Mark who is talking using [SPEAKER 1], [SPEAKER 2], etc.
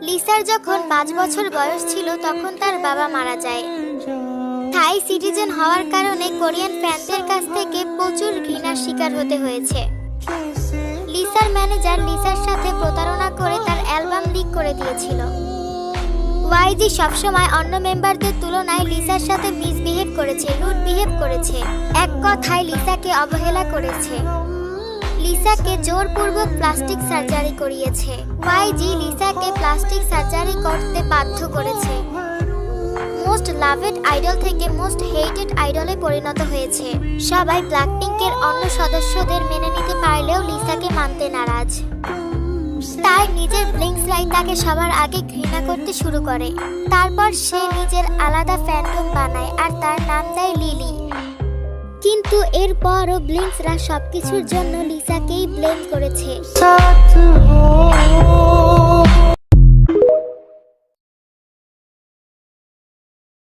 [SPEAKER 1] লিসার যখন 5 বছর বয়স ছিল তখন তার বাবা মারা যায়। থাই সিটিজেন হওয়ার কারণে কোরিয়ান ফ্যানদের কাছ থেকে প্রচুর ঘৃণার শিকার হতে হয়েছে। লিসার ম্যানেজার লিসার সাথে প্রতারণা করে তার অ্যালবাম লিক করে দিয়েছিল। ওয়াইজি সবসময় অন্য মেম্বারদের তুলনায় লিসার সাথে মিসবিহেভ করেছে, রুড বিহেভ করেছে, এক কথায় লিসাকে অবহেলা করেছে। লিসাকে জোরপূর্বক প্লাস্টিক সার্জারি করিয়েছে। ওয়াইজি লিসাকে প্লাস্টিক সার্জারি করতে বাধ্য করেছে। মোস্ট লাভেড আইডল থেকে মোস্ট হেটেড আইডলে পরিণত হয়েছে। সবাই ব্ল্যাকপিঙ্কের অন্য সদস্যদের মেনে নিতে পারলেও লিসাকে মানতে নারাজ। তার নিজের ব্লিংসরাই তাকে সবার আগে ঘৃণা করতে শুরু করে। তারপর সে নিজের আলাদা ফ্যান্ডম বানায় আর তার নাম দেয় লিলি। কিন্তু এরপরও ব্লিংসরা সবকিছুর জন্য লিসাকেই ব্লেম করেছে।